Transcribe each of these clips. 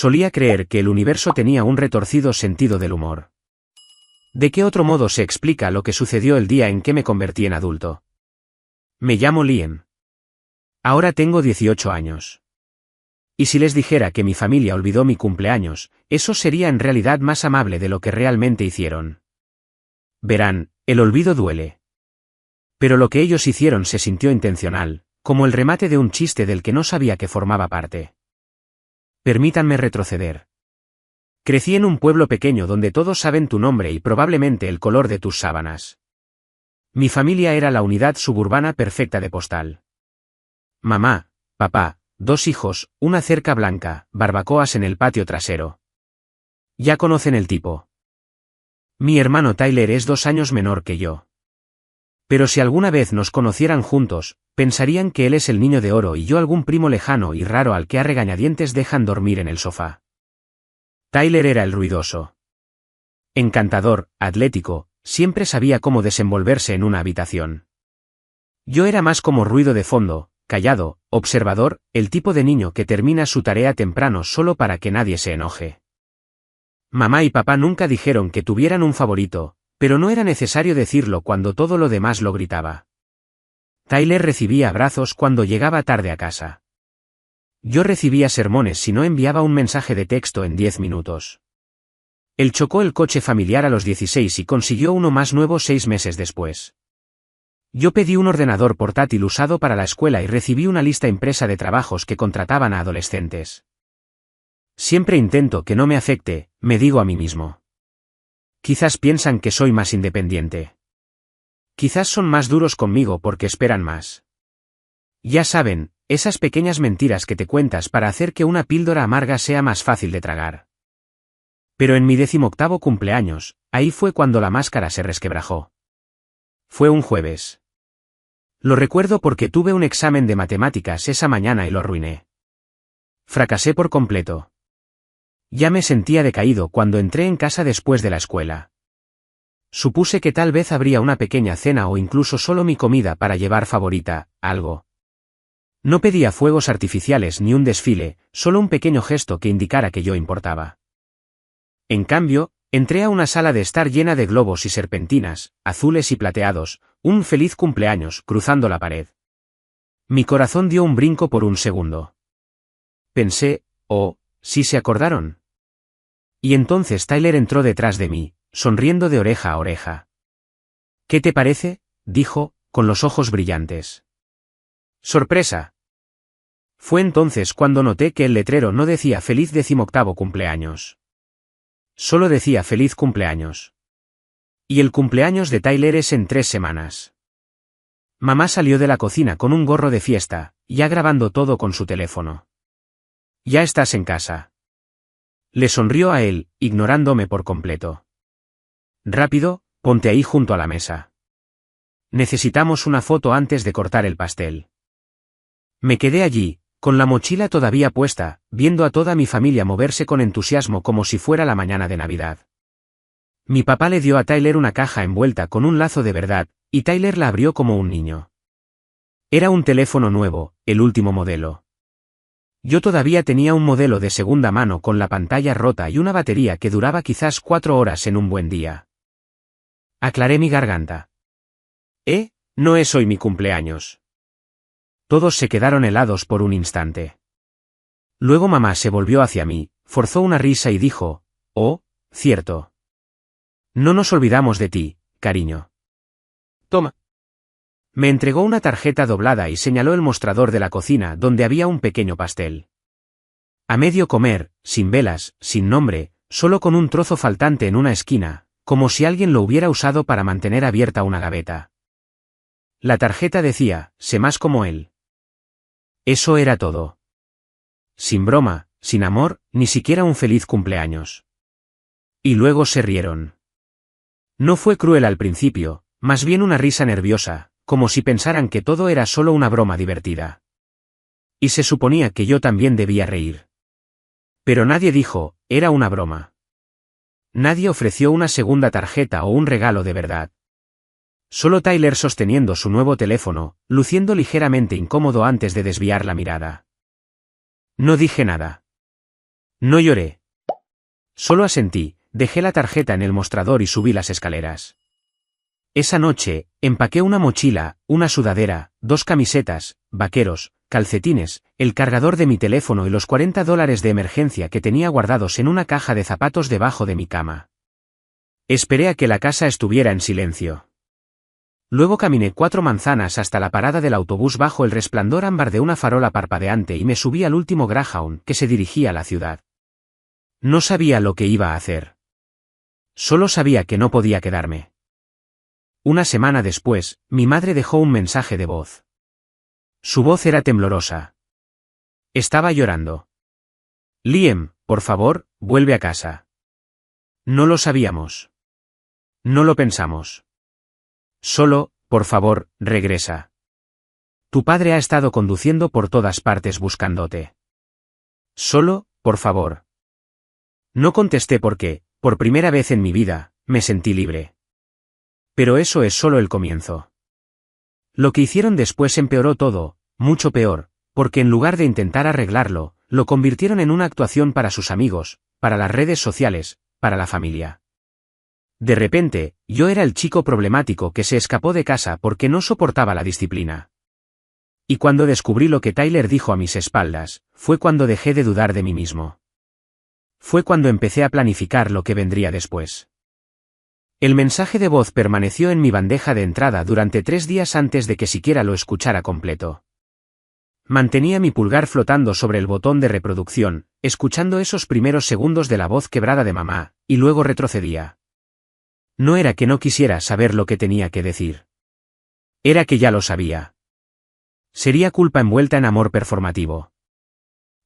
Solía creer que el universo tenía un retorcido sentido del humor. ¿De qué otro modo se explica lo que sucedió el día en que me convertí en adulto? Me llamo Liam. Ahora tengo 18 años. Y si les dijera que mi familia olvidó mi cumpleaños, eso sería en realidad más amable de lo que realmente hicieron. Verán, el olvido duele. Pero lo que ellos hicieron se sintió intencional, como el remate de un chiste del que no sabía que formaba parte. Permítanme retroceder. Crecí en un pueblo pequeño donde todos saben tu nombre y probablemente el color de tus sábanas. Mi familia era la unidad suburbana perfecta de postal. Mamá, papá, 2 hijos, una cerca blanca, barbacoas en el patio trasero. Ya conocen el tipo. Mi hermano Tyler es 2 años menor que yo. Pero si alguna vez nos conocieran juntos, pensarían que él es el niño de oro y yo algún primo lejano y raro al que a regañadientes dejan dormir en el sofá. Tyler era el ruidoso. Encantador, atlético, siempre sabía cómo desenvolverse en una habitación. Yo era más como ruido de fondo, callado, observador, el tipo de niño que termina su tarea temprano solo para que nadie se enoje. Mamá y papá nunca dijeron que tuvieran un favorito, pero no era necesario decirlo cuando todo lo demás lo gritaba. Tyler recibía abrazos cuando llegaba tarde a casa. Yo recibía sermones si no enviaba un mensaje de texto en 10 minutos. Él chocó el coche familiar a los 16 y consiguió uno más nuevo 6 meses después. Yo pedí un ordenador portátil usado para la escuela y recibí una lista impresa de trabajos que contrataban a adolescentes. Siempre intento que no me afecte, me digo a mí mismo. Quizás piensan que soy más independiente. Quizás son más duros conmigo porque esperan más. Ya saben, esas pequeñas mentiras que te cuentas para hacer que una píldora amarga sea más fácil de tragar. Pero en mi 18º cumpleaños, ahí fue cuando la máscara se resquebrajó. Fue un jueves. Lo recuerdo porque tuve un examen de matemáticas esa mañana y lo arruiné. Fracasé por completo. Ya me sentía decaído cuando entré en casa después de la escuela. Supuse que tal vez habría una pequeña cena o incluso solo mi comida para llevar favorita, algo. No pedía fuegos artificiales ni un desfile, solo un pequeño gesto que indicara que yo importaba. En cambio, entré a una sala de estar llena de globos y serpentinas, azules y plateados, un feliz cumpleaños cruzando la pared. Mi corazón dio un brinco por un segundo. Pensé, oh, ¿sí se acordaron? Y entonces Tyler entró detrás de mí, sonriendo de oreja a oreja. ¿Qué te parece?, dijo, con los ojos brillantes. ¡Sorpresa! Fue entonces cuando noté que el letrero no decía feliz 18º cumpleaños. Solo decía feliz cumpleaños. Y el cumpleaños de Tyler es en 3 semanas. Mamá salió de la cocina con un gorro de fiesta, ya grabando todo con su teléfono. Ya estás en casa. Le sonrió a él, ignorándome por completo. Rápido, ponte ahí junto a la mesa. Necesitamos una foto antes de cortar el pastel. Me quedé allí, con la mochila todavía puesta, viendo a toda mi familia moverse con entusiasmo como si fuera la mañana de Navidad. Mi papá le dio a Tyler una caja envuelta con un lazo de verdad, y Tyler la abrió como un niño. Era un teléfono nuevo, el último modelo. Yo todavía tenía un modelo de segunda mano con la pantalla rota y una batería que duraba quizás 4 horas en un buen día. Aclaré mi garganta. No es hoy mi cumpleaños. Todos se quedaron helados por un instante. Luego mamá se volvió hacia mí, forzó una risa y dijo, oh, cierto. No nos olvidamos de ti, cariño. Toma. Me entregó una tarjeta doblada y señaló el mostrador de la cocina donde había un pequeño pastel. A medio comer, sin velas, sin nombre, solo con un trozo faltante en una esquina, como si alguien lo hubiera usado para mantener abierta una gaveta. La tarjeta decía, sé más como él. Eso era todo. Sin broma, sin amor, ni siquiera un feliz cumpleaños. Y luego se rieron. No fue cruel al principio, más bien una risa nerviosa, como si pensaran que todo era solo una broma divertida. Y se suponía que yo también debía reír. Pero nadie dijo, era una broma. Nadie ofreció una segunda tarjeta o un regalo de verdad. Solo Tyler sosteniendo su nuevo teléfono, luciendo ligeramente incómodo antes de desviar la mirada. No dije nada. No lloré. Solo asentí, dejé la tarjeta en el mostrador y subí las escaleras. Esa noche, empaqué una mochila, una sudadera, 2 camisetas, vaqueros, calcetines, el cargador de mi teléfono y los $40 de emergencia que tenía guardados en una caja de zapatos debajo de mi cama. Esperé a que la casa estuviera en silencio. Luego caminé 4 manzanas hasta la parada del autobús bajo el resplandor ámbar de una farola parpadeante y me subí al último Greyhound que se dirigía a la ciudad. No sabía lo que iba a hacer. Solo sabía que no podía quedarme. Una semana después, mi madre dejó un mensaje de voz. Su voz era temblorosa. Estaba llorando. Liam, por favor, vuelve a casa. No lo sabíamos. No lo pensamos. Solo, por favor, regresa. Tu padre ha estado conduciendo por todas partes buscándote. Solo, por favor. No contesté porque, por primera vez en mi vida, me sentí libre. Pero eso es solo el comienzo. Lo que hicieron después empeoró todo, mucho peor, porque en lugar de intentar arreglarlo, lo convirtieron en una actuación para sus amigos, para las redes sociales, para la familia. De repente, yo era el chico problemático que se escapó de casa porque no soportaba la disciplina. Y cuando descubrí lo que Tyler dijo a mis espaldas, fue cuando dejé de dudar de mí mismo. Fue cuando empecé a planificar lo que vendría después. El mensaje de voz permaneció en mi bandeja de entrada durante 3 días antes de que siquiera lo escuchara completo. Mantenía mi pulgar flotando sobre el botón de reproducción, escuchando esos primeros segundos de la voz quebrada de mamá, y luego retrocedía. No era que no quisiera saber lo que tenía que decir. Era que ya lo sabía. Sería culpa envuelta en amor performativo.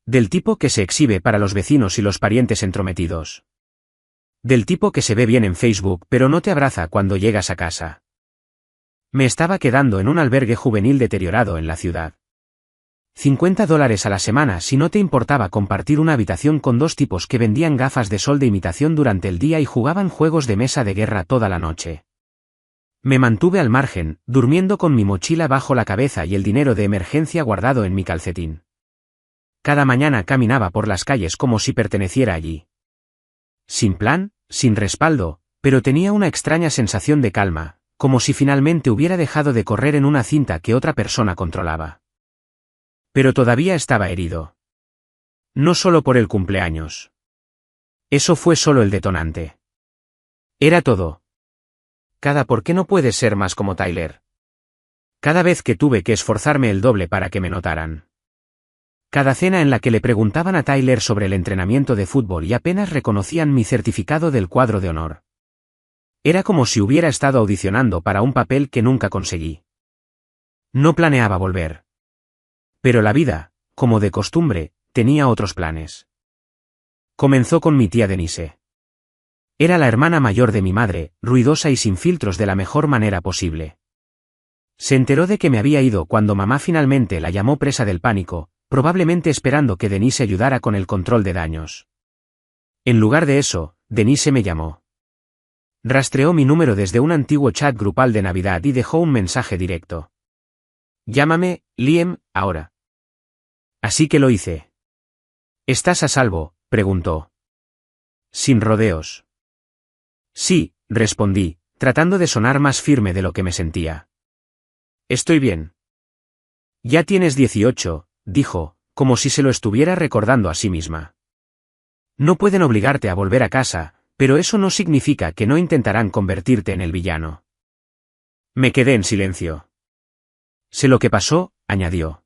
Del tipo que se exhibe para los vecinos y los parientes entrometidos. Del tipo que se ve bien en Facebook pero no te abraza cuando llegas a casa. Me estaba quedando en un albergue juvenil deteriorado en la ciudad. $50 a la semana si no te importaba compartir una habitación con 2 tipos que vendían gafas de sol de imitación durante el día y jugaban juegos de mesa de guerra toda la noche. Me mantuve al margen, durmiendo con mi mochila bajo la cabeza y el dinero de emergencia guardado en mi calcetín. Cada mañana caminaba por las calles como si perteneciera allí. Sin plan, sin respaldo, pero tenía una extraña sensación de calma, como si finalmente hubiera dejado de correr en una cinta que otra persona controlaba. Pero todavía estaba herido. No solo por el cumpleaños. Eso fue solo el detonante. Era todo. ¿Por qué no puedes ser más como Tyler? Cada vez que tuve que esforzarme el doble para que me notaran. Cada cena en la que le preguntaban a Tyler sobre el entrenamiento de fútbol y apenas reconocían mi certificado del cuadro de honor. Era como si hubiera estado audicionando para un papel que nunca conseguí. No planeaba volver. Pero la vida, como de costumbre, tenía otros planes. Comenzó con mi tía Denise. Era la hermana mayor de mi madre, ruidosa y sin filtros de la mejor manera posible. Se enteró de que me había ido cuando mamá finalmente la llamó presa del pánico, probablemente esperando que Denise ayudara con el control de daños. En lugar de eso, Denise me llamó. Rastreó mi número desde un antiguo chat grupal de Navidad y dejó un mensaje directo. Llámame, Liam, ahora. Así que lo hice. ¿Estás a salvo?, preguntó. Sin rodeos. Sí, respondí, tratando de sonar más firme de lo que me sentía. Estoy bien. Ya tienes 18, dijo, como si se lo estuviera recordando a sí misma. No pueden obligarte a volver a casa, pero eso no significa que no intentarán convertirte en el villano. Me quedé en silencio. Sé lo que pasó, añadió.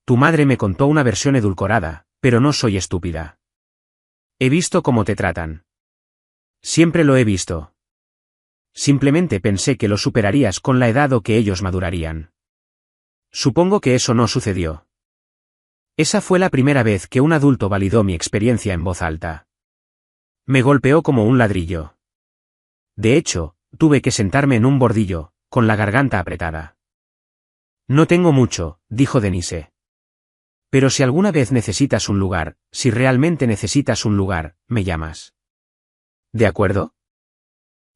Tu madre me contó una versión edulcorada, pero no soy estúpida. He visto cómo te tratan. Siempre lo he visto. Simplemente pensé que lo superarías con la edad o que ellos madurarían. Supongo que eso no sucedió. Esa fue la primera vez que un adulto validó mi experiencia en voz alta. Me golpeó como un ladrillo. De hecho, tuve que sentarme en un bordillo, con la garganta apretada. No tengo mucho, dijo Denise. Pero si alguna vez necesitas un lugar, si realmente necesitas un lugar, me llamas. ¿De acuerdo?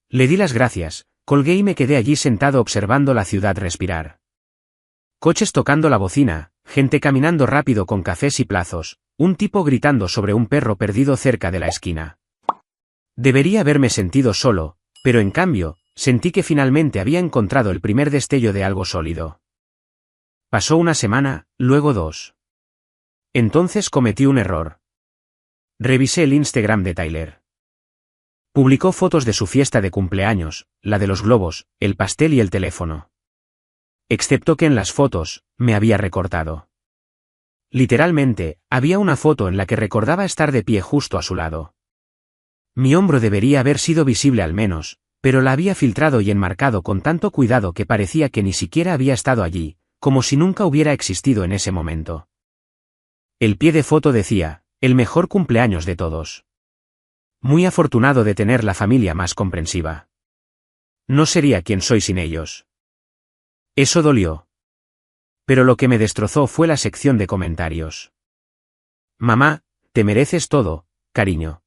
Le di las gracias, colgué y me quedé allí sentado observando la ciudad respirar. Coches tocando la bocina, gente caminando rápido con cafés y plazos, un tipo gritando sobre un perro perdido cerca de la esquina. Debería haberme sentido solo, pero en cambio, sentí que finalmente había encontrado el primer destello de algo sólido. Pasó una semana, luego 2. Entonces cometí un error. Revisé el Instagram de Tyler. Publicó fotos de su fiesta de cumpleaños, la de los globos, el pastel y el teléfono. Excepto que en las fotos, me había recortado. Literalmente, había una foto en la que recordaba estar de pie justo a su lado. Mi hombro debería haber sido visible al menos, pero la había filtrado y enmarcado con tanto cuidado que parecía que ni siquiera había estado allí, como si nunca hubiera existido en ese momento. El pie de foto decía, el mejor cumpleaños de todos. Muy afortunado de tener la familia más comprensiva. No sería quien soy sin ellos. Eso dolió. Pero lo que me destrozó fue la sección de comentarios. Mamá, te mereces todo, cariño.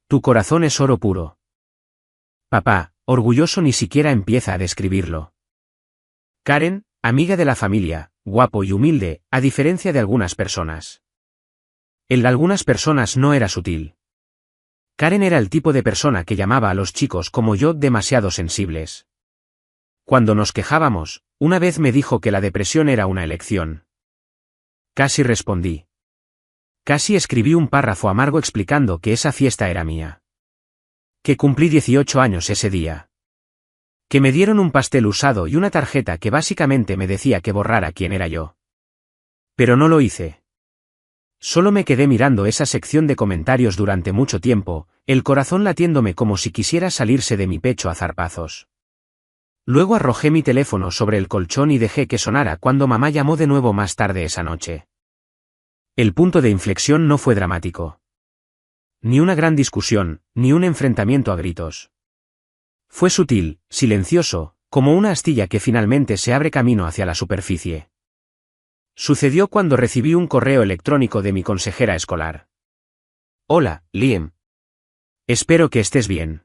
Tu corazón es oro puro. Papá, orgulloso ni siquiera empieza a describirlo. Karen, amiga de la familia, guapo y humilde, a diferencia de algunas personas. El de algunas personas no era sutil. Karen era el tipo de persona que llamaba a los chicos como yo demasiado sensibles. Cuando nos quejábamos, una vez me dijo que la depresión era una elección. Casi respondí. Casi escribí un párrafo amargo explicando que esa fiesta era mía. Que cumplí 18 años ese día. Que me dieron un pastel usado y una tarjeta que básicamente me decía que borrara quién era yo. Pero no lo hice. Solo me quedé mirando esa sección de comentarios durante mucho tiempo, el corazón latiéndome como si quisiera salirse de mi pecho a zarpazos. Luego arrojé mi teléfono sobre el colchón y dejé que sonara cuando mamá llamó de nuevo más tarde esa noche. El punto de inflexión no fue dramático. Ni una gran discusión, ni un enfrentamiento a gritos. Fue sutil, silencioso, como una astilla que finalmente se abre camino hacia la superficie. Sucedió cuando recibí un correo electrónico de mi consejera escolar. Hola, Liam. Espero que estés bien.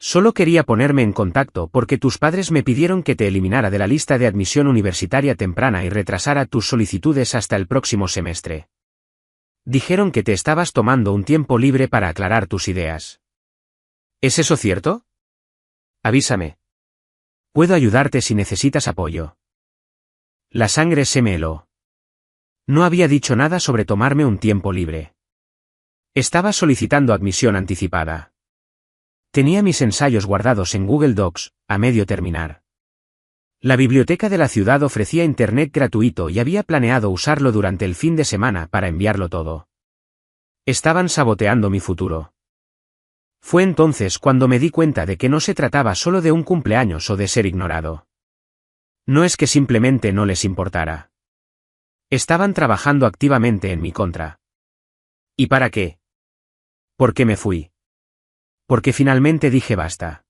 Solo quería ponerme en contacto porque tus padres me pidieron que te eliminara de la lista de admisión universitaria temprana y retrasara tus solicitudes hasta el próximo semestre. Dijeron que te estabas tomando un tiempo libre para aclarar tus ideas. ¿Es eso cierto? Avísame. Puedo ayudarte si necesitas apoyo. La sangre se me heló. No había dicho nada sobre tomarme un tiempo libre. Estaba solicitando admisión anticipada. Tenía mis ensayos guardados en Google Docs, a medio terminar. La biblioteca de la ciudad ofrecía internet gratuito y había planeado usarlo durante el fin de semana para enviarlo todo. Estaban saboteando mi futuro. Fue entonces cuando me di cuenta de que no se trataba solo de un cumpleaños o de ser ignorado. No es que simplemente no les importara. Estaban trabajando activamente en mi contra. ¿Y para qué? ¿Por qué me fui? Porque finalmente dije basta.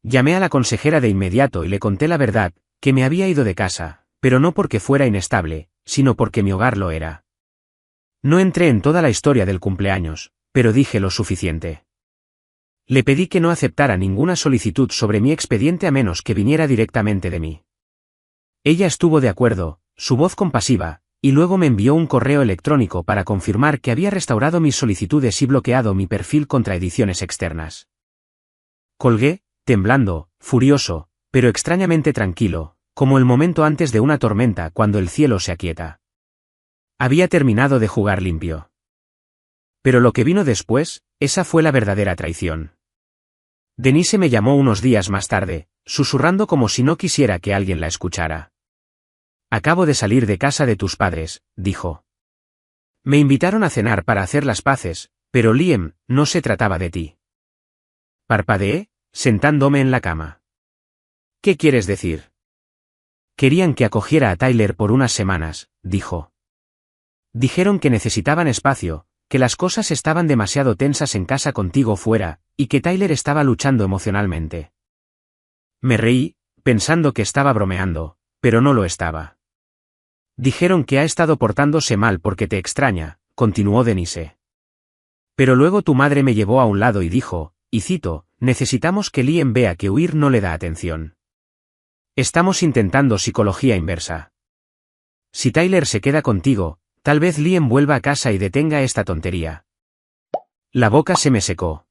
Llamé a la consejera de inmediato y le conté la verdad, que me había ido de casa, pero no porque fuera inestable, sino porque mi hogar lo era. No entré en toda la historia del cumpleaños, pero dije lo suficiente. Le pedí que no aceptara ninguna solicitud sobre mi expediente a menos que viniera directamente de mí. Ella estuvo de acuerdo, su voz compasiva, y luego me envió un correo electrónico para confirmar que había restaurado mis solicitudes y bloqueado mi perfil contra ediciones externas. Colgué, temblando, furioso, pero extrañamente tranquilo, como el momento antes de una tormenta cuando el cielo se aquieta. Había terminado de jugar limpio. Pero lo que vino después, esa fue la verdadera traición. Denise me llamó unos días más tarde, susurrando como si no quisiera que alguien la escuchara. Acabo de salir de casa de tus padres, dijo. Me invitaron a cenar para hacer las paces, pero Liam, no se trataba de ti. Parpadeé, sentándome en la cama. ¿Qué quieres decir? Querían que acogiera a Tyler por unas semanas, dijo. Dijeron que necesitaban espacio, que las cosas estaban demasiado tensas en casa contigo fuera, y que Tyler estaba luchando emocionalmente. Me reí, pensando que estaba bromeando, pero no lo estaba. Dijeron que ha estado portándose mal porque te extraña, continuó Denise. Pero luego tu madre me llevó a un lado y dijo, y cito, necesitamos que Liam vea que huir no le da atención. Estamos intentando psicología inversa. Si Tyler se queda contigo, Tal vez Liam vuelva a casa y detenga esta tontería. La boca se me secó.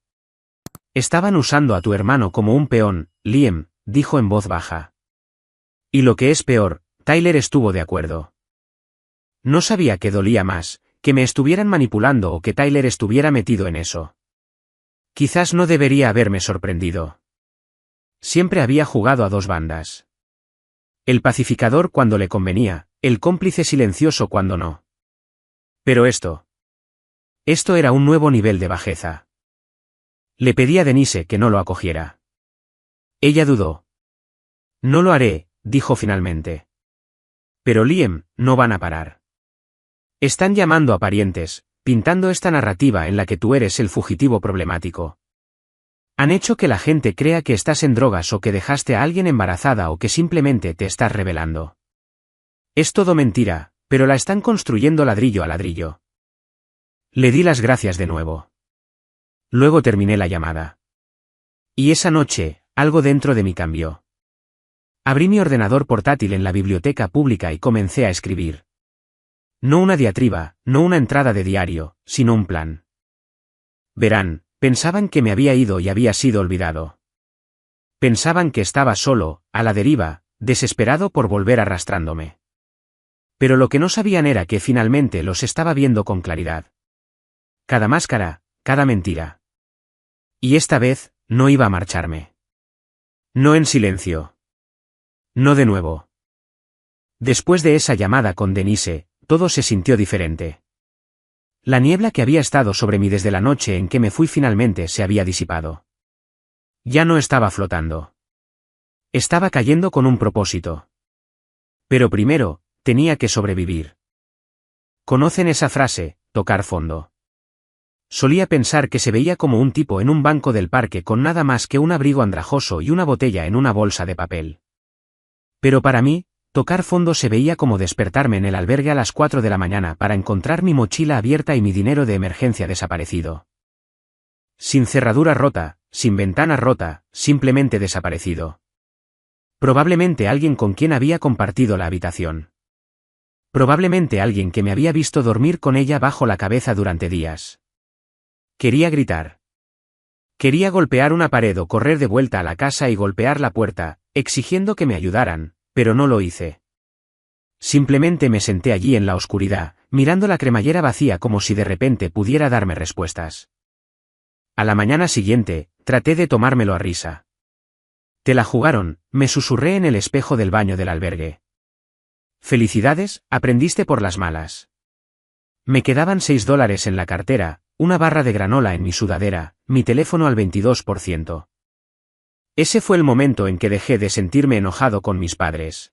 Estaban usando a tu hermano como un peón, Liam, dijo en voz baja. Y lo que es peor, Tyler estuvo de acuerdo. No sabía que dolía más, que me estuvieran manipulando o que Tyler estuviera metido en eso. Quizás no debería haberme sorprendido. Siempre había jugado a dos bandas. El pacificador cuando le convenía, el cómplice silencioso cuando no. Pero esto era un nuevo nivel de bajeza. Le pedí a Denise que no lo acogiera. Ella dudó. No lo haré, dijo finalmente. Pero Liam, no van a parar. Están llamando a parientes, pintando esta narrativa en la que tú eres el fugitivo problemático. Han hecho que la gente crea que estás en drogas o que dejaste a alguien embarazada o que simplemente te estás rebelando. Es todo mentira, pero la están construyendo ladrillo a ladrillo. Le di las gracias de nuevo. Luego terminé la llamada. Y esa noche, algo dentro de mí cambió. Abrí mi ordenador portátil en la biblioteca pública y comencé a escribir. No una diatriba, no una entrada de diario, sino un plan. Verán, pensaban que me había ido y había sido olvidado. Pensaban que estaba solo, a la deriva, desesperado por volver arrastrándome. Pero lo que no sabían era que finalmente los estaba viendo con claridad. Cada máscara, cada mentira. Y esta vez, no iba a marcharme. No en silencio. No de nuevo. Después de esa llamada con Denise, todo se sintió diferente. La niebla que había estado sobre mí desde la noche en que me fui finalmente se había disipado. Ya no estaba flotando. Estaba cayendo con un propósito. Pero primero, tenía que sobrevivir. ¿Conocen esa frase, tocar fondo? Solía pensar que se veía como un tipo en un banco del parque con nada más que un abrigo andrajoso y una botella en una bolsa de papel. Pero para mí, tocar fondo se veía como despertarme en el albergue a las 4 de la mañana para encontrar mi mochila abierta y mi dinero de emergencia desaparecido. Sin cerradura rota, sin ventana rota, simplemente desaparecido. Probablemente alguien con quien había compartido la habitación. Probablemente alguien que me había visto dormir con ella bajo la cabeza durante días. Quería gritar. Quería golpear una pared o correr de vuelta a la casa y golpear la puerta, exigiendo que me ayudaran, pero no lo hice. Simplemente me senté allí en la oscuridad, mirando la cremallera vacía como si de repente pudiera darme respuestas. A la mañana siguiente, traté de tomármelo a risa. Te la jugaron, me susurré en el espejo del baño del albergue. Felicidades, aprendiste por las malas. Me quedaban $6 en la cartera, una barra de granola en mi sudadera, mi teléfono al 22%. Ese fue el momento en que dejé de sentirme enojado con mis padres.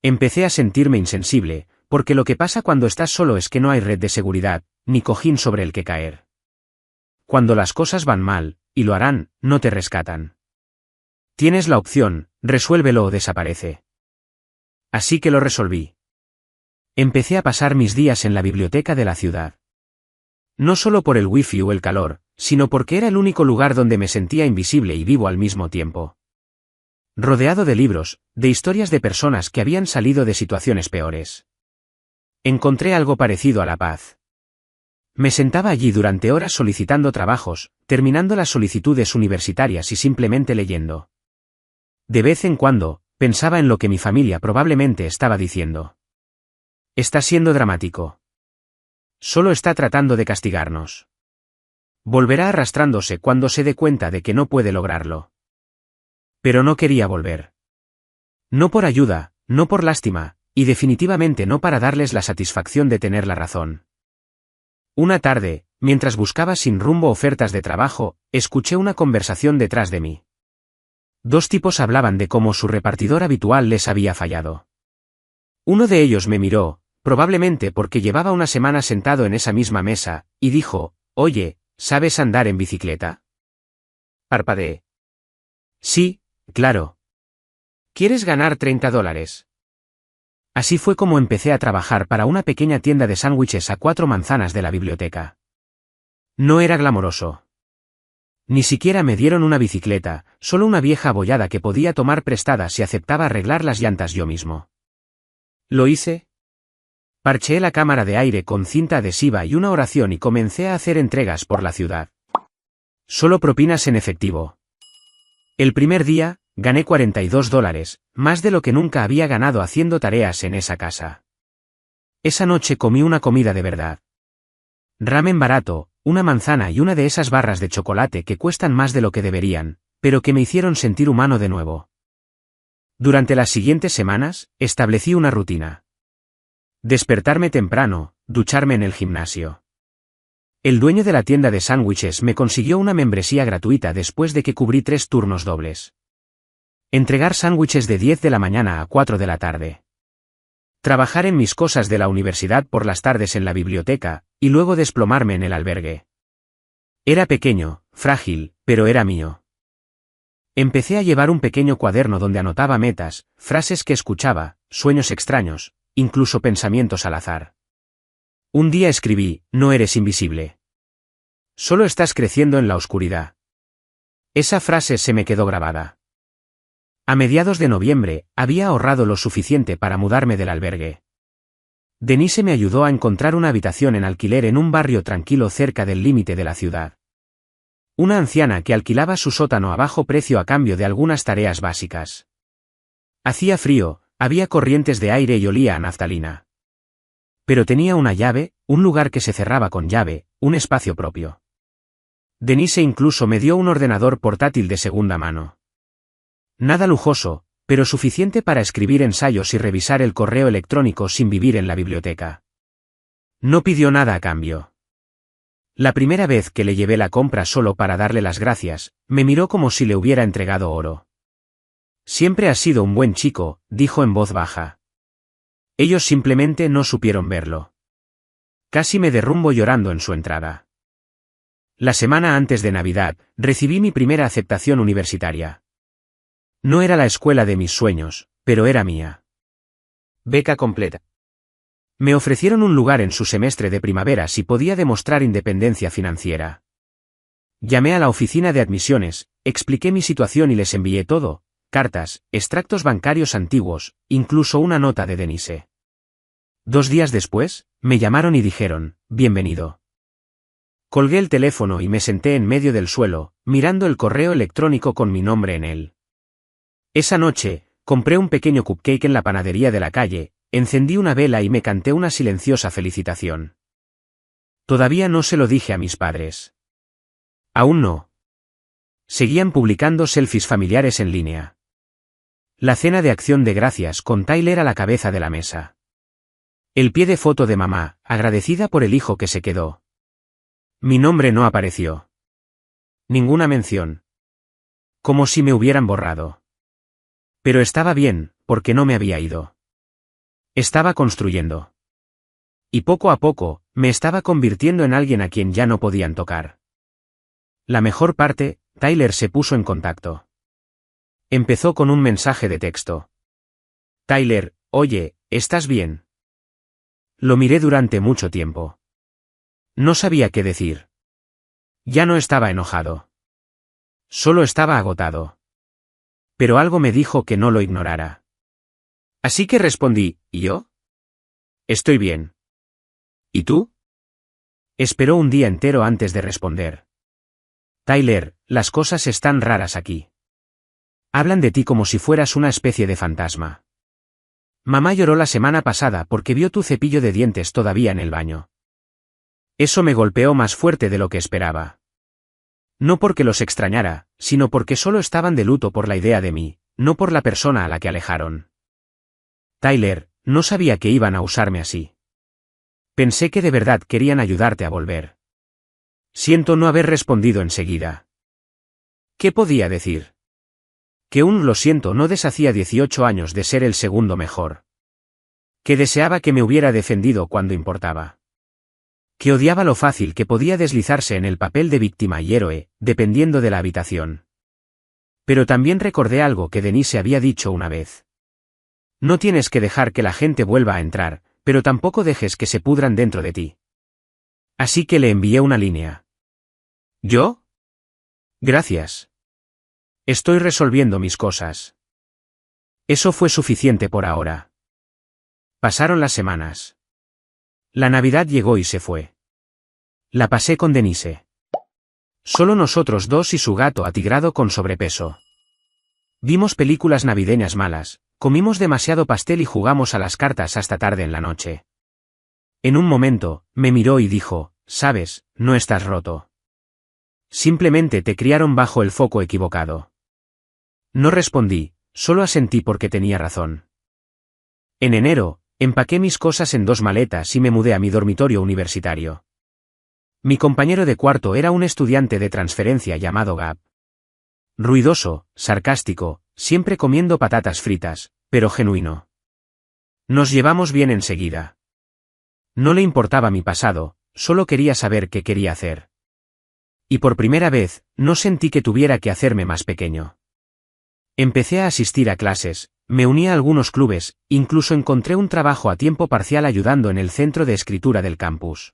Empecé a sentirme insensible, porque lo que pasa cuando estás solo es que no hay red de seguridad, ni cojín sobre el que caer. Cuando las cosas van mal, y lo harán, no te rescatan. Tienes la opción, resuélvelo o desaparece. Así que lo resolví. Empecé a pasar mis días en la biblioteca de la ciudad. No solo por el wifi o el calor, sino porque era el único lugar donde me sentía invisible y vivo al mismo tiempo. Rodeado de libros, de historias de personas que habían salido de situaciones peores. Encontré algo parecido a la paz. Me sentaba allí durante horas solicitando trabajos, terminando las solicitudes universitarias y simplemente leyendo. De vez en cuando, pensaba en lo que mi familia probablemente estaba diciendo. Está siendo dramático. Solo está tratando de castigarnos. Volverá arrastrándose cuando se dé cuenta de que no puede lograrlo. Pero no quería volver. No por ayuda, no por lástima, y definitivamente no para darles la satisfacción de tener la razón. Una tarde, mientras buscaba sin rumbo ofertas de trabajo, escuché una conversación detrás de mí. Dos tipos hablaban de cómo su repartidor habitual les había fallado. Uno de ellos me miró, probablemente porque llevaba una semana sentado en esa misma mesa, y dijo, «Oye, ¿sabes andar en bicicleta?» Parpadeé. «Sí, claro. ¿Quieres ganar $30? Así fue como empecé a trabajar para una pequeña tienda de sándwiches a 4 manzanas de la biblioteca. No era glamoroso. Ni siquiera me dieron una bicicleta, solo una vieja abollada que podía tomar prestada si aceptaba arreglar las llantas yo mismo. ¿Lo hice? Parcheé la cámara de aire con cinta adhesiva y una oración y comencé a hacer entregas por la ciudad. Solo propinas en efectivo. El primer día, gané $42, más de lo que nunca había ganado haciendo tareas en esa casa. Esa noche comí una comida de verdad. Ramen barato, una manzana y una de esas barras de chocolate que cuestan más de lo que deberían, pero que me hicieron sentir humano de nuevo. Durante las siguientes semanas, establecí una rutina. Despertarme temprano, ducharme en el gimnasio. El dueño de la tienda de sándwiches me consiguió una membresía gratuita después de que cubrí 3 turnos dobles. Entregar sándwiches de 10 de la mañana a 4 de la tarde. Trabajar en mis cosas de la universidad por las tardes en la biblioteca, y luego desplomarme en el albergue. Era pequeño, frágil, pero era mío. Empecé a llevar un pequeño cuaderno donde anotaba metas, frases que escuchaba, sueños extraños, incluso pensamientos al azar. Un día escribí, no eres invisible. Solo estás creciendo en la oscuridad. Esa frase se me quedó grabada. A mediados de noviembre, había ahorrado lo suficiente para mudarme del albergue. Denise me ayudó a encontrar una habitación en alquiler en un barrio tranquilo cerca del límite de la ciudad. Una anciana que alquilaba su sótano a bajo precio a cambio de algunas tareas básicas. Hacía frío, había corrientes de aire y olía a naftalina. Pero tenía una llave, un lugar que se cerraba con llave, un espacio propio. Denise incluso me dio un ordenador portátil de segunda mano. Nada lujoso, pero suficiente para escribir ensayos y revisar el correo electrónico sin vivir en la biblioteca. No pidió nada a cambio. La primera vez que le llevé la compra solo para darle las gracias, me miró como si le hubiera entregado oro. Siempre has sido un buen chico, dijo en voz baja. Ellos simplemente no supieron verlo. Casi me derrumbo llorando en su entrada. La semana antes de Navidad, recibí mi primera aceptación universitaria. No era la escuela de mis sueños, pero era mía. Beca completa. Me ofrecieron un lugar en su semestre de primavera si podía demostrar independencia financiera. Llamé a la oficina de admisiones, expliqué mi situación y les envié todo, cartas, extractos bancarios antiguos, incluso una nota de Denise. 2 días después, me llamaron y dijeron, bienvenido. Colgué el teléfono y me senté en medio del suelo, mirando el correo electrónico con mi nombre en él. Esa noche, compré un pequeño cupcake en la panadería de la calle, encendí una vela y me canté una silenciosa felicitación. Todavía no se lo dije a mis padres. Aún no. Seguían publicando selfies familiares en línea. La cena de acción de gracias con Tyler a la cabeza de la mesa. El pie de foto de mamá, agradecida por el hijo que se quedó. Mi nombre no apareció. Ninguna mención. Como si me hubieran borrado. Pero estaba bien, porque no me había ido. Estaba construyendo. Y poco a poco, me estaba convirtiendo en alguien a quien ya no podían tocar. La mejor parte, Tyler se puso en contacto. Empezó con un mensaje de texto. Tyler, oye, ¿estás bien? Lo miré durante mucho tiempo. No sabía qué decir. Ya no estaba enojado. Solo estaba agotado. Pero algo me dijo que no lo ignorara. Así que respondí, ¿y yo? Estoy bien. ¿Y tú? Esperó un día entero antes de responder. Tyler, las cosas están raras aquí. Hablan de ti como si fueras una especie de fantasma. Mamá lloró la semana pasada porque vio tu cepillo de dientes todavía en el baño. Eso me golpeó más fuerte de lo que esperaba. No porque los extrañara, sino porque solo estaban de luto por la idea de mí, no por la persona a la que alejaron. Tyler, no sabía que iban a usarme así. Pensé que de verdad querían ayudarte a volver. Siento no haber respondido enseguida. ¿Qué podía decir? Que un lo siento no deshacía 18 años de ser el segundo mejor. Que deseaba que me hubiera defendido cuando importaba. Que odiaba lo fácil que podía deslizarse en el papel de víctima y héroe, dependiendo de la habitación. Pero también recordé algo que Denise había dicho una vez. No tienes que dejar que la gente vuelva a entrar, pero tampoco dejes que se pudran dentro de ti. Así que le envié una línea. ¿Yo? Gracias. Estoy resolviendo mis cosas. Eso fue suficiente por ahora. Pasaron las semanas. La Navidad llegó y se fue. La pasé con Denise. Solo nosotros dos y su gato atigrado con sobrepeso. Vimos películas navideñas malas, comimos demasiado pastel y jugamos a las cartas hasta tarde en la noche. En un momento, me miró y dijo, «Sabes, no estás roto. Simplemente te criaron bajo el foco equivocado». No respondí, solo asentí porque tenía razón. En enero, empaqué mis cosas en 2 maletas y me mudé a mi dormitorio universitario. Mi compañero de cuarto era un estudiante de transferencia llamado Gab. Ruidoso, sarcástico, siempre comiendo patatas fritas, pero genuino. Nos llevamos bien enseguida. No le importaba mi pasado, solo quería saber qué quería hacer. Y por primera vez, no sentí que tuviera que hacerme más pequeño. Empecé a asistir a clases, me uní a algunos clubes, incluso encontré un trabajo a tiempo parcial ayudando en el centro de escritura del campus.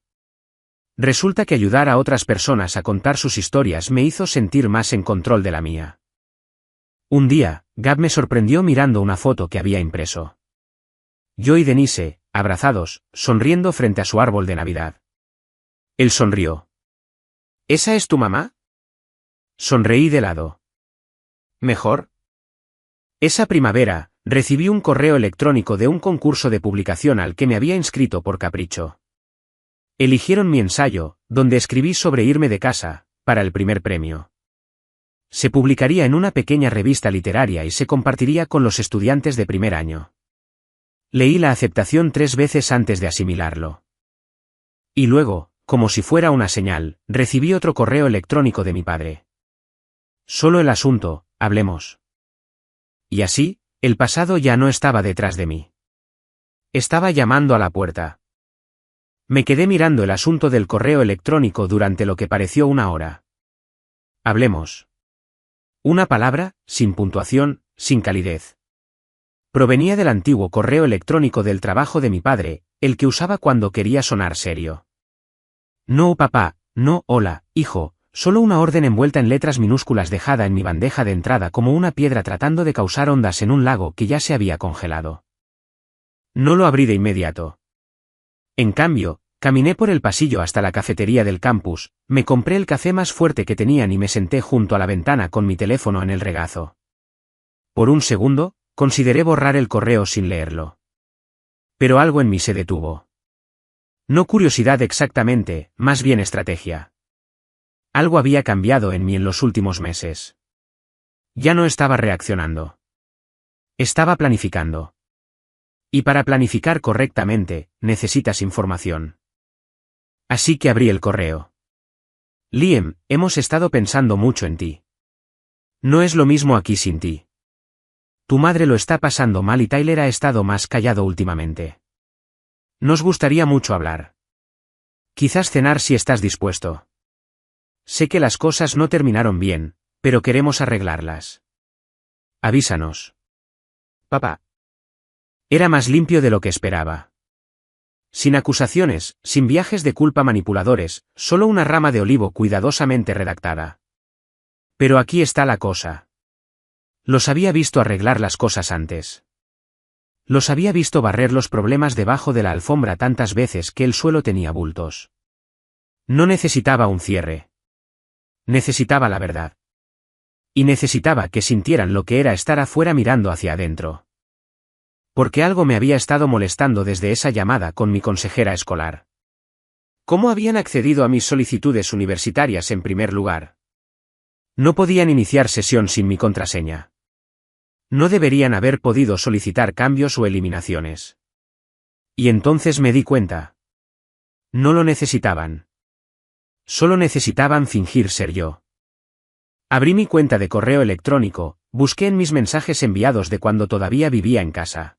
Resulta que ayudar a otras personas a contar sus historias me hizo sentir más en control de la mía. Un día, Gab me sorprendió mirando una foto que había impreso. Yo y Denise, abrazados, sonriendo frente a su árbol de Navidad. Él sonrió. ¿Esa es tu mamá? Sonreí de lado. ¿Mejor? Esa primavera, recibí un correo electrónico de un concurso de publicación al que me había inscrito por capricho. Eligieron mi ensayo, donde escribí sobre irme de casa, para el primer premio. Se publicaría en una pequeña revista literaria y se compartiría con los estudiantes de primer año. Leí la aceptación 3 veces antes de asimilarlo. Y luego, como si fuera una señal, recibí otro correo electrónico de mi padre. Solo el asunto, hablemos. Y así, el pasado ya no estaba detrás de mí. Estaba llamando a la puerta. Me quedé mirando el asunto del correo electrónico durante lo que pareció 1 hora. Hablemos. Una palabra, sin puntuación, sin calidez. Provenía del antiguo correo electrónico del trabajo de mi padre, el que usaba cuando quería sonar serio. No, papá, no, hola, hijo, solo una orden envuelta en letras minúsculas dejada en mi bandeja de entrada como una piedra tratando de causar ondas en un lago que ya se había congelado. No lo abrí de inmediato. En cambio, caminé por el pasillo hasta la cafetería del campus, me compré el café más fuerte que tenían y me senté junto a la ventana con mi teléfono en el regazo. Por un segundo, consideré borrar el correo sin leerlo. Pero algo en mí se detuvo. No curiosidad exactamente, más bien estrategia. Algo había cambiado en mí en los últimos meses. Ya no estaba reaccionando. Estaba planificando. Y para planificar correctamente, necesitas información. Así que abrí el correo. Liam, hemos estado pensando mucho en ti. No es lo mismo aquí sin ti. Tu madre lo está pasando mal y Tyler ha estado más callado últimamente. Nos gustaría mucho hablar. Quizás cenar si estás dispuesto. Sé que las cosas no terminaron bien, pero queremos arreglarlas. Avísanos. Papá. Era más limpio de lo que esperaba. Sin acusaciones, sin viajes de culpa manipuladores, solo una rama de olivo cuidadosamente redactada. Pero aquí está la cosa. Los había visto arreglar las cosas antes. Los había visto barrer los problemas debajo de la alfombra tantas veces que el suelo tenía bultos. No necesitaba un cierre. Necesitaba la verdad. Y necesitaba que sintieran lo que era estar afuera mirando hacia adentro. Porque algo me había estado molestando desde esa llamada con mi consejera escolar. ¿Cómo habían accedido a mis solicitudes universitarias en primer lugar? No podían iniciar sesión sin mi contraseña. No deberían haber podido solicitar cambios o eliminaciones. Y entonces me di cuenta. No lo necesitaban. Solo necesitaban fingir ser yo. Abrí mi cuenta de correo electrónico, busqué en mis mensajes enviados de cuando todavía vivía en casa.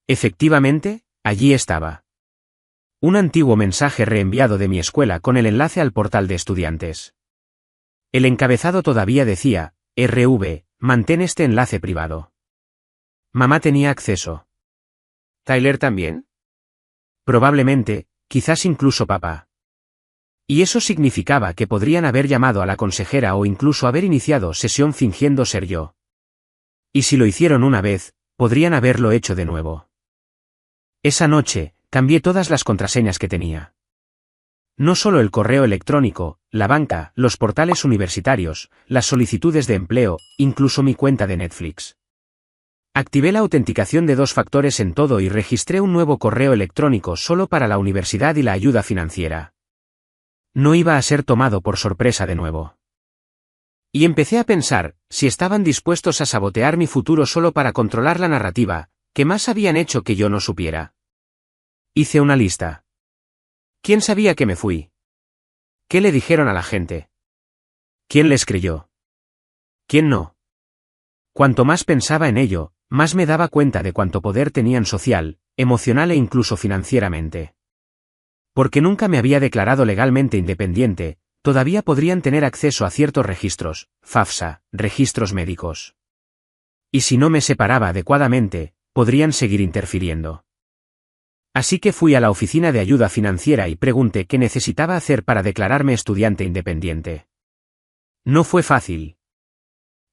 Efectivamente, allí estaba. Un antiguo mensaje reenviado de mi escuela con el enlace al portal de estudiantes. El encabezado todavía decía, RV, mantén este enlace privado. Mamá tenía acceso. ¿Tyler también? Probablemente, quizás incluso papá. Y eso significaba que podrían haber llamado a la consejera o incluso haber iniciado sesión fingiendo ser yo. Y si lo hicieron una vez, podrían haberlo hecho de nuevo. Esa noche, Cambié todas las contraseñas que tenía. No solo el correo electrónico, la banca, los portales universitarios, las solicitudes de empleo, incluso mi cuenta de Netflix. Activé la autenticación de 2 factores en todo y registré un nuevo correo electrónico solo para la universidad y la ayuda financiera. No iba a ser tomado por sorpresa de nuevo. Y empecé a pensar, si estaban dispuestos a sabotear mi futuro solo para controlar la narrativa, ¿qué más habían hecho que yo no supiera? Hice una lista. ¿Quién sabía que me fui? ¿Qué le dijeron a la gente? ¿Quién les creyó? ¿Quién no? Cuanto más pensaba en ello, más me daba cuenta de cuánto poder tenían social, emocional e incluso financieramente. Porque nunca me había declarado legalmente independiente, todavía podrían tener acceso a ciertos registros, FAFSA, registros médicos. Y si no me separaba adecuadamente, podrían seguir interfiriendo. Así que fui a la oficina de ayuda financiera y pregunté qué necesitaba hacer para declararme estudiante independiente. No fue fácil.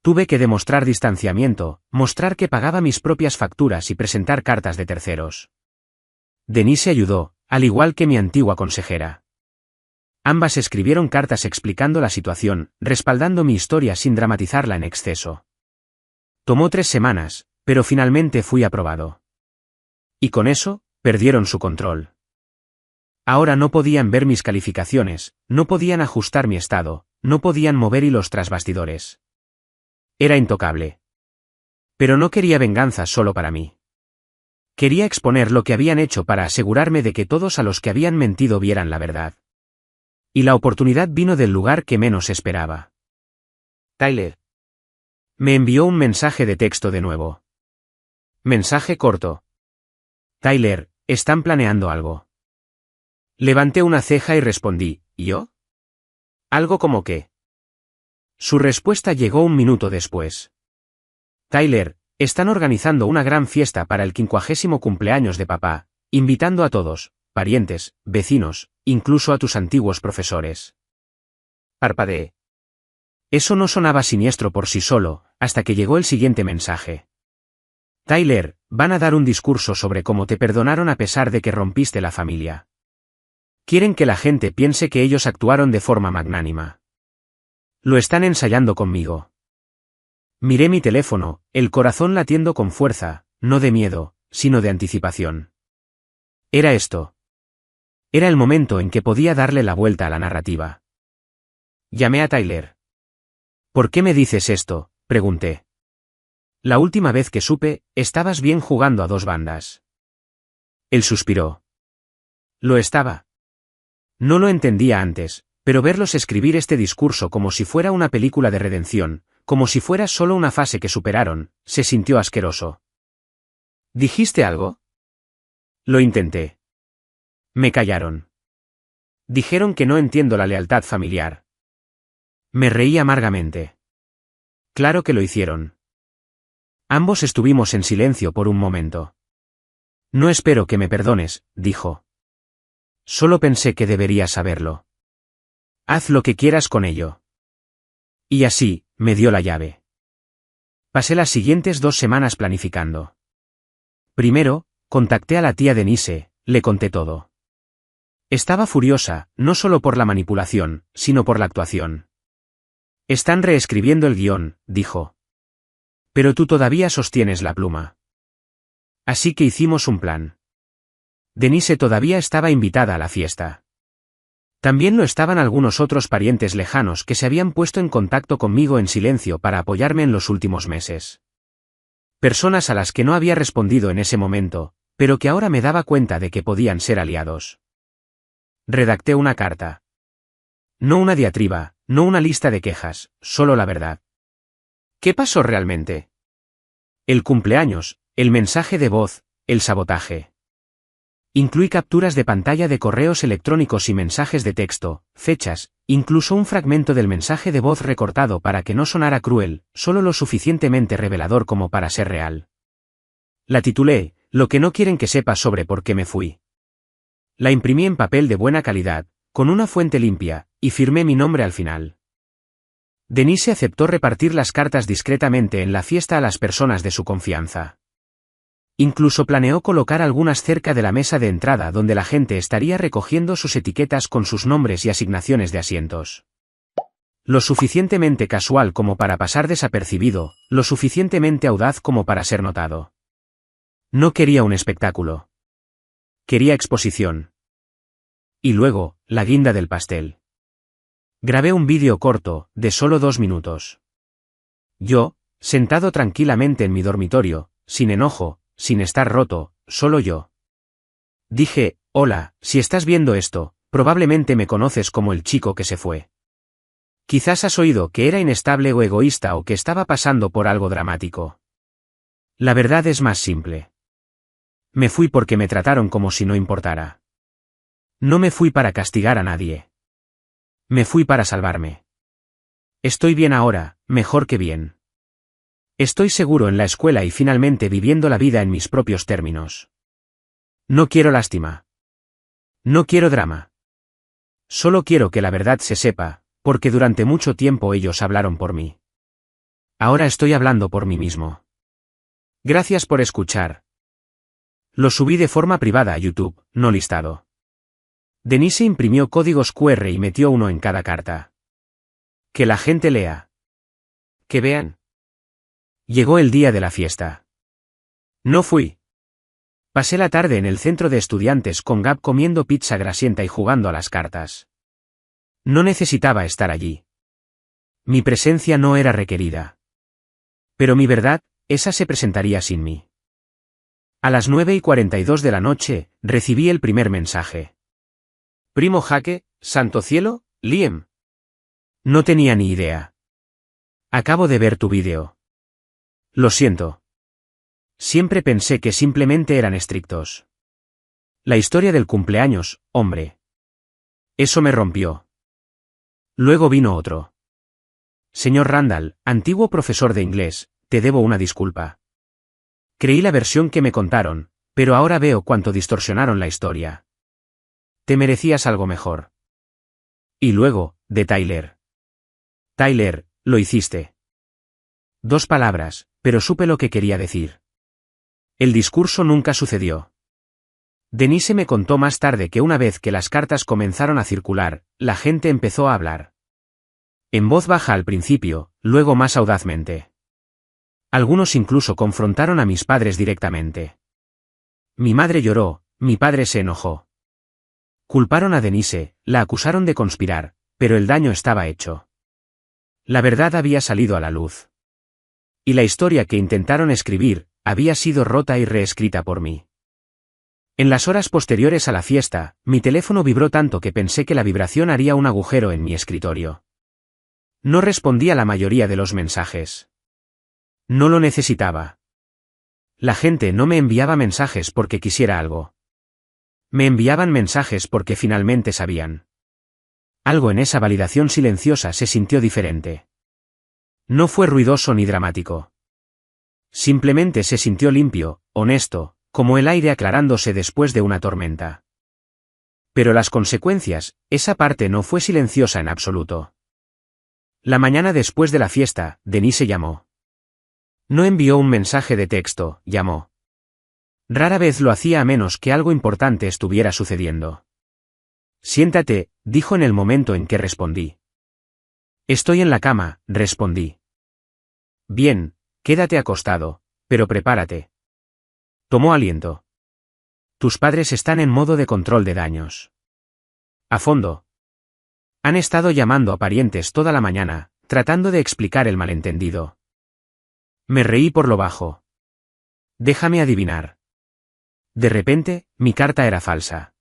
Tuve que demostrar distanciamiento, mostrar que pagaba mis propias facturas y presentar cartas de terceros. Denise ayudó, al igual que mi antigua consejera. Ambas escribieron cartas explicando la situación, respaldando mi historia sin dramatizarla en exceso. Tomó 3 semanas, pero finalmente fui aprobado. Y con eso, perdieron su control. Ahora no podían ver mis calificaciones, no podían ajustar mi estado, no podían mover hilos tras bastidores. Era intocable. Pero no quería venganza solo para mí. Quería exponer lo que habían hecho para asegurarme de que todos a los que habían mentido vieran la verdad. Y la oportunidad vino del lugar que menos esperaba. Tyler. Me envió un mensaje de texto de nuevo. Mensaje corto. Tyler, están planeando algo. Levanté una ceja y respondí, ¿yo? Algo como qué. Su respuesta llegó un minuto después. Tyler, están organizando una gran fiesta para el 50º cumpleaños de papá, invitando a todos, parientes, vecinos, incluso a tus antiguos profesores. Parpadeé. Eso no sonaba siniestro por sí solo, hasta que llegó el siguiente mensaje. Tyler, van a dar un discurso sobre cómo te perdonaron a pesar de que rompiste la familia. Quieren que la gente piense que ellos actuaron de forma magnánima. Lo están ensayando conmigo. Miré mi teléfono, el corazón latiendo con fuerza, no de miedo, sino de anticipación. Era esto. Era el momento en que podía darle la vuelta a la narrativa. Llamé a Tyler. ¿Por qué me dices esto?, pregunté. La última vez que supe, estabas bien jugando a 2 bandas. Él suspiró. Lo estaba. No lo entendía antes, pero verlos escribir este discurso como si fuera una película de redención, como si fuera solo una fase que superaron, se sintió asqueroso. ¿Dijiste algo? Lo intenté. Me callaron. Dijeron que no entiendo la lealtad familiar. Me reí amargamente. Claro que lo hicieron. Ambos estuvimos en silencio por un momento. No espero que me perdones, dijo. Solo pensé que deberías saberlo. Haz lo que quieras con ello. Y así, me dio la llave. Pasé las siguientes 2 semanas planificando. Primero, contacté a la tía Denise, le conté todo. Estaba furiosa, no solo por la manipulación, sino por la actuación. Están reescribiendo el guión, dijo. Pero tú todavía sostienes la pluma. Así que hicimos un plan. Denise todavía estaba invitada a la fiesta. También lo estaban algunos otros parientes lejanos que se habían puesto en contacto conmigo en silencio para apoyarme en los últimos meses. Personas a las que no había respondido en ese momento, pero que ahora me daba cuenta de que podían ser aliados. Redacté una carta. No una diatriba, no una lista de quejas, solo la verdad. ¿Qué pasó realmente? El cumpleaños, el mensaje de voz, el sabotaje. Incluí capturas de pantalla de correos electrónicos y mensajes de texto, fechas, incluso un fragmento del mensaje de voz recortado para que no sonara cruel, solo lo suficientemente revelador como para ser real. La titulé, Lo que no quieren que sepas sobre por qué me fui. La imprimí en papel de buena calidad, con una fuente limpia, y firmé mi nombre al final. Denise aceptó repartir las cartas discretamente en la fiesta a las personas de su confianza. Incluso planeó colocar algunas cerca de la mesa de entrada donde la gente estaría recogiendo sus etiquetas con sus nombres y asignaciones de asientos. Lo suficientemente casual como para pasar desapercibido, lo suficientemente audaz como para ser notado. No quería un espectáculo. Quería exposición. Y luego, la guinda del pastel. Grabé un vídeo corto, de solo 2 minutos. Yo, sentado tranquilamente en mi dormitorio, sin enojo, sin estar roto, solo yo. Dije, hola, si estás viendo esto, probablemente me conoces como el chico que se fue. Quizás has oído que era inestable o egoísta o que estaba pasando por algo dramático. La verdad es más simple. Me fui porque me trataron como si no importara. No me fui para castigar a nadie. Me fui para salvarme. Estoy bien ahora, mejor que bien. Estoy seguro en la escuela y finalmente viviendo la vida en mis propios términos. No quiero lástima. No quiero drama. Solo quiero que la verdad se sepa, porque durante mucho tiempo ellos hablaron por mí. Ahora estoy hablando por mí mismo. Gracias por escuchar. Lo subí de forma privada a YouTube, no listado. Denise imprimió códigos QR y metió uno en cada carta. Que la gente lea. Que vean. Llegó el día de la fiesta. No fui. Pasé la tarde en el centro de estudiantes con Gab comiendo pizza grasienta y jugando a las cartas. No necesitaba estar allí. Mi presencia no era requerida. Pero mi verdad, esa se presentaría sin mí. A las 9:42 de la noche, recibí el primer mensaje. Primo Jaque, santo cielo, Liam. No tenía ni idea. Acabo de ver tu vídeo. Lo siento. Siempre pensé que simplemente eran estrictos. La historia del cumpleaños, hombre. Eso me rompió. Luego vino otro. Señor Randall, antiguo profesor de inglés, te debo una disculpa. Creí la versión que me contaron, pero ahora veo cuánto distorsionaron la historia. Te merecías algo mejor. Y luego, de Tyler. Tyler, lo hiciste. 2 palabras, pero supe lo que quería decir. El discurso nunca sucedió. Denise me contó más tarde que una vez que las cartas comenzaron a circular, la gente empezó a hablar. En voz baja al principio, luego más audazmente. Algunos incluso confrontaron a mis padres directamente. Mi madre lloró, mi padre se enojó. Culparon a Denise, la acusaron de conspirar, pero el daño estaba hecho. La verdad había salido a la luz. Y la historia que intentaron escribir, había sido rota y reescrita por mí. En las horas posteriores a la fiesta, mi teléfono vibró tanto que pensé que la vibración haría un agujero en mi escritorio. No respondí a la mayoría de los mensajes. No lo necesitaba. La gente no me enviaba mensajes porque quisiera algo. Me enviaban mensajes porque finalmente sabían. Algo en esa validación silenciosa se sintió diferente. No fue ruidoso ni dramático. Simplemente se sintió limpio, honesto, como el aire aclarándose después de una tormenta. Pero las consecuencias, esa parte no fue silenciosa en absoluto. La mañana después de la fiesta, Denise llamó. No envió un mensaje de texto, llamó. Rara vez lo hacía a menos que algo importante estuviera sucediendo. Siéntate, dijo en el momento en que respondí. Estoy en la cama, respondí. Bien, quédate acostado, pero prepárate. Tomó aliento. Tus padres están en modo de control de daños. A fondo. Han estado llamando a parientes toda la mañana, tratando de explicar el malentendido. Me reí por lo bajo. Déjame adivinar. De repente, mi carta era falsa.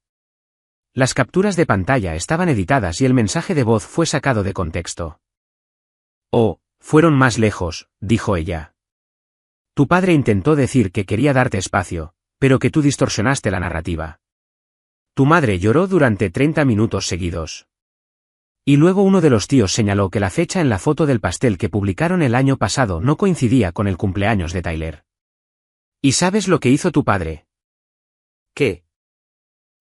Las capturas de pantalla estaban editadas y el mensaje de voz fue sacado de contexto. Oh, fueron más lejos, dijo ella. Tu padre intentó decir que quería darte espacio, pero que tú distorsionaste la narrativa. Tu madre lloró durante 30 minutos seguidos. Y luego uno de los tíos señaló que la fecha en la foto del pastel que publicaron el año pasado no coincidía con el cumpleaños de Tyler. ¿Y sabes lo que hizo tu padre? ¿Qué?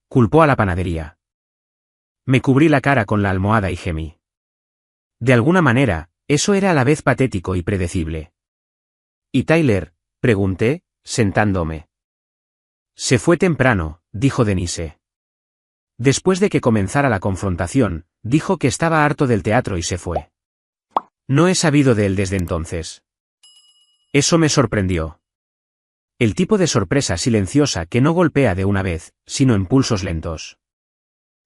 Culpó a la panadería. Me cubrí la cara con la almohada y gemí. De alguna manera, eso era a la vez patético y predecible. ¿Y Tyler? Pregunté, sentándome. Se fue temprano, dijo Denise. Después de que comenzara la confrontación, dijo que estaba harto del teatro y se fue. No he sabido de él desde entonces. Eso me sorprendió. El tipo de sorpresa silenciosa que no golpea de una vez, sino en pulsos lentos.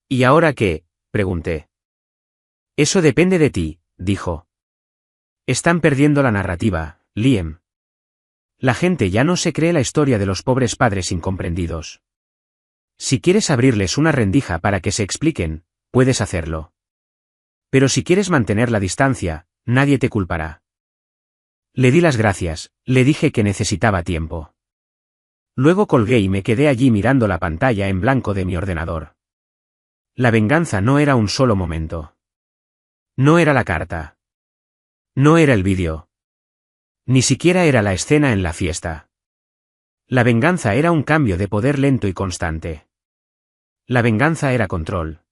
¿Y ahora qué?, pregunté. Eso depende de ti, dijo. Están perdiendo la narrativa, Liam. La gente ya no se cree la historia de los pobres padres incomprendidos. Si quieres abrirles una rendija para que se expliquen, puedes hacerlo. Pero si quieres mantener la distancia, nadie te culpará. Le di las gracias, le dije que necesitaba tiempo. Luego colgué y me quedé allí mirando la pantalla en blanco de mi ordenador. La venganza no era un solo momento. No era la carta. No era el vídeo. Ni siquiera era la escena en la fiesta. La venganza era un cambio de poder lento y constante. La venganza era control.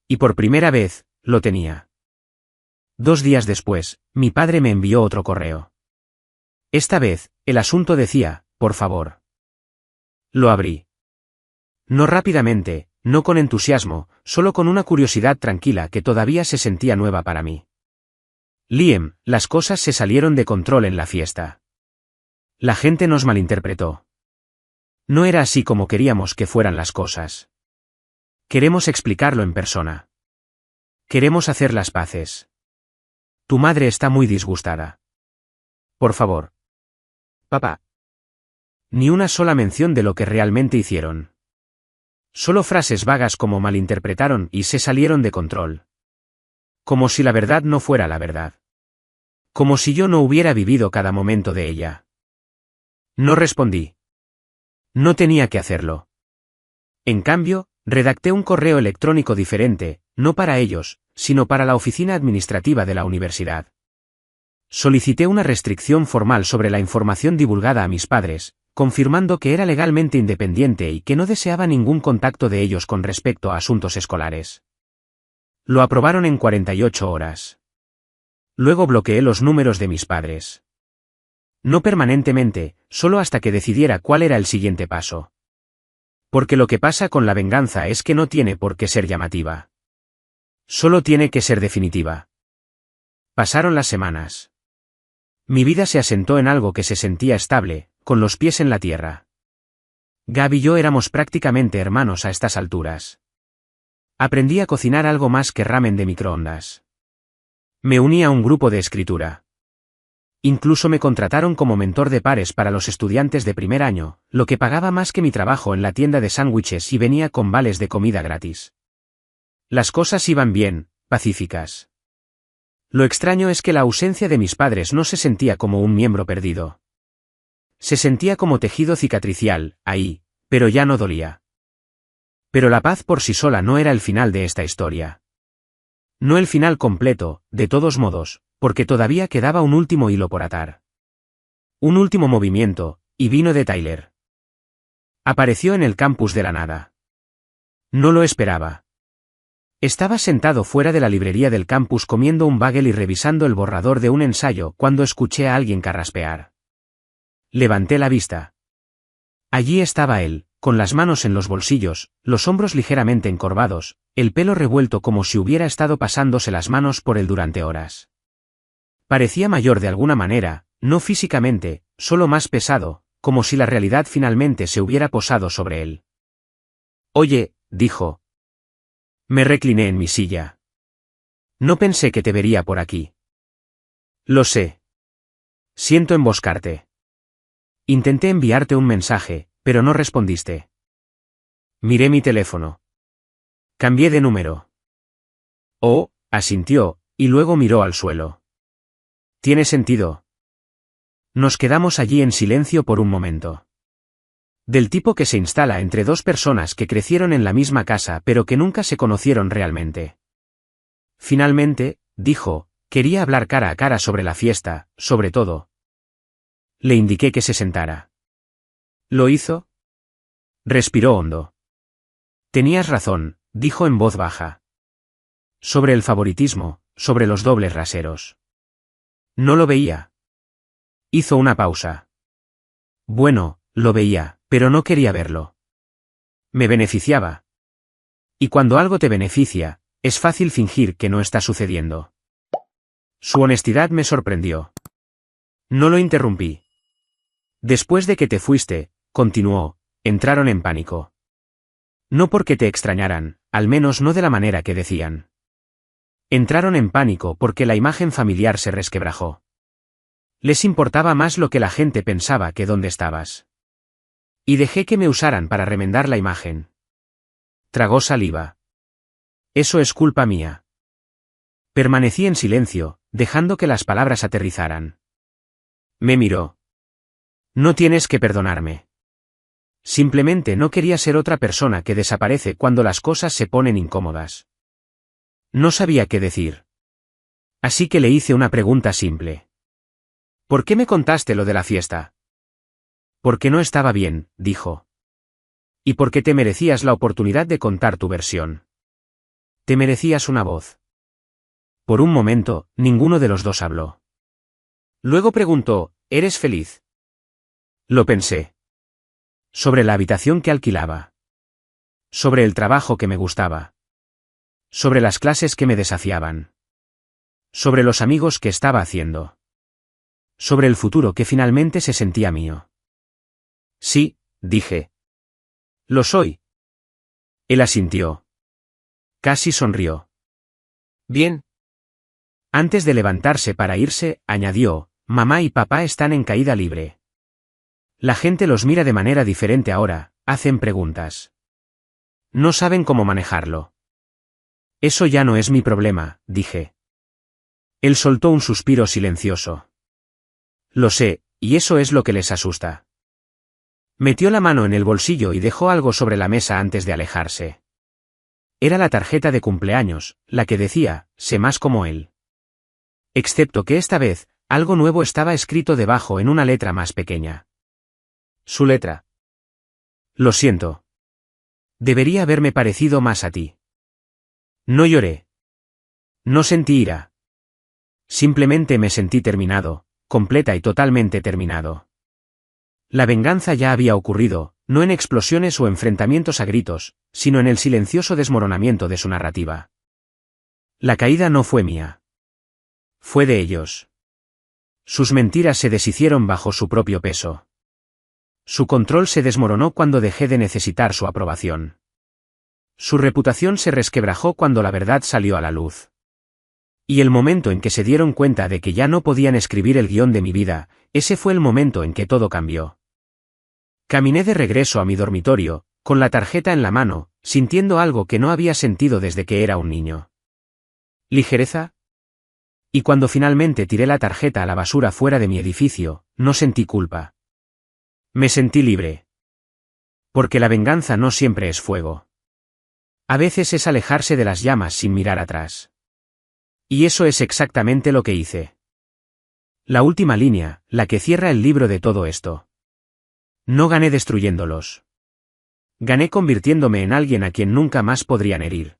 Y por primera vez, lo tenía. 2 días después, mi padre me envió otro correo. Esta vez, el asunto decía, por favor. Lo abrí. No rápidamente, no con entusiasmo, solo con una curiosidad tranquila que todavía se sentía nueva para mí. Liam, las cosas se salieron de control en la fiesta. La gente nos malinterpretó. No era así como queríamos que fueran las cosas. Queremos explicarlo en persona. Queremos hacer las paces. Tu madre está muy disgustada. Por favor. Papá. Ni una sola mención de lo que realmente hicieron. Solo frases vagas como malinterpretaron y se salieron de control. Como si la verdad no fuera la verdad. Como si yo no hubiera vivido cada momento de ella. No respondí. No tenía que hacerlo. En cambio, redacté un correo electrónico diferente, no para ellos, sino para la oficina administrativa de la universidad. Solicité una restricción formal sobre la información divulgada a mis padres, confirmando que era legalmente independiente y que no deseaba ningún contacto de ellos con respecto a asuntos escolares. Lo aprobaron en 48 horas. Luego bloqueé los números de mis padres. No permanentemente, solo hasta que decidiera cuál era el siguiente paso. Porque lo que pasa con la venganza es que no tiene por qué ser llamativa. Solo tiene que ser definitiva. Pasaron las semanas. Mi vida se asentó en algo que se sentía estable, con los pies en la tierra. Gab y yo éramos prácticamente hermanos a estas alturas. Aprendí a cocinar algo más que ramen de microondas. Me uní a un grupo de escritura. Incluso me contrataron como mentor de pares para los estudiantes de primer año, lo que pagaba más que mi trabajo en la tienda de sándwiches y venía con vales de comida gratis. Las cosas iban bien, pacíficas. Lo extraño es que la ausencia de mis padres no se sentía como un miembro perdido. Se sentía como tejido cicatricial, ahí, pero ya no dolía. Pero la paz por sí sola no era el final de esta historia. No el final completo, de todos modos, porque todavía quedaba un último hilo por atar. Un último movimiento, y vino de Tyler. Apareció en el campus de la nada. No lo esperaba. Estaba sentado fuera de la librería del campus comiendo un bagel y revisando el borrador de un ensayo cuando escuché a alguien carraspear. Levanté la vista. Allí estaba él, con las manos en los bolsillos, los hombros ligeramente encorvados, el pelo revuelto como si hubiera estado pasándose las manos por él durante horas. Parecía mayor de alguna manera, no físicamente, solo más pesado, como si la realidad finalmente se hubiera posado sobre él. Oye, dijo. Me recliné en mi silla. No pensé que te vería por aquí. Lo sé. Siento emboscarte. Intenté enviarte un mensaje, pero no respondiste. Miré mi teléfono. Cambié de número. Oh, asintió, y luego miró al suelo. Tiene sentido. Nos quedamos allí en silencio por un momento. Del tipo que se instala entre dos personas que crecieron en la misma casa pero que nunca se conocieron realmente. Finalmente, dijo, quería hablar cara a cara sobre la fiesta, sobre todo. Le indiqué que se sentara. ¿Lo hizo? Respiró hondo. Tenías razón, dijo en voz baja. Sobre el favoritismo, sobre los dobles raseros. No lo veía. Hizo una pausa. Bueno, lo veía, Pero no quería verlo. Me beneficiaba. Y cuando algo te beneficia, es fácil fingir que no está sucediendo. Su honestidad me sorprendió. No lo interrumpí. Después de que te fuiste, continuó, entraron en pánico. No porque te extrañaran, al menos no de la manera que decían. Entraron en pánico porque la imagen familiar se resquebrajó. Les importaba más lo que la gente pensaba que dónde estabas. Y dejé que me usaran para remendar la imagen. Tragó saliva. Eso es culpa mía. Permanecí en silencio, dejando que las palabras aterrizaran. Me miró. No tienes que perdonarme. Simplemente no quería ser otra persona que desaparece cuando las cosas se ponen incómodas. No sabía qué decir. Así que le hice una pregunta simple. ¿Por qué me contaste lo de la fiesta? Porque no estaba bien, dijo. Y porque te merecías la oportunidad de contar tu versión. Te merecías una voz. Por un momento, ninguno de los dos habló. Luego preguntó, ¿eres feliz? Lo pensé. Sobre la habitación que alquilaba. Sobre el trabajo que me gustaba. Sobre las clases que me desafiaban. Sobre los amigos que estaba haciendo. Sobre el futuro que finalmente se sentía mío. Sí, dije. Lo soy. Él asintió. Casi sonrió. Bien. Antes de levantarse para irse, añadió, mamá y papá están en caída libre. La gente los mira de manera diferente ahora, hacen preguntas. No saben cómo manejarlo. Eso ya no es mi problema, dije. Él soltó un suspiro silencioso. Lo sé, y eso es lo que les asusta. Metió la mano en el bolsillo y dejó algo sobre la mesa antes de alejarse. Era la tarjeta de cumpleaños, la que decía, sé más como él. Excepto que esta vez, algo nuevo estaba escrito debajo en una letra más pequeña. Su letra. Lo siento. Debería haberme parecido más a ti. No lloré. No sentí ira. Simplemente me sentí terminado, completa y totalmente terminado. La venganza ya había ocurrido, no en explosiones o enfrentamientos a gritos, sino en el silencioso desmoronamiento de su narrativa. La caída no fue mía. Fue de ellos. Sus mentiras se deshicieron bajo su propio peso. Su control se desmoronó cuando dejé de necesitar su aprobación. Su reputación se resquebrajó cuando la verdad salió a la luz. Y el momento en que se dieron cuenta de que ya no podían escribir el guión de mi vida, ese fue el momento en que todo cambió. Caminé de regreso a mi dormitorio, con la tarjeta en la mano, sintiendo algo que no había sentido desde que era un niño. ¿Ligereza? Y cuando finalmente tiré la tarjeta a la basura fuera de mi edificio, no sentí culpa. Me sentí libre. Porque la venganza no siempre es fuego. A veces es alejarse de las llamas sin mirar atrás. Y eso es exactamente lo que hice. La última línea, la que cierra el libro de todo esto. No gané destruyéndolos. Gané convirtiéndome en alguien a quien nunca más podrían herir.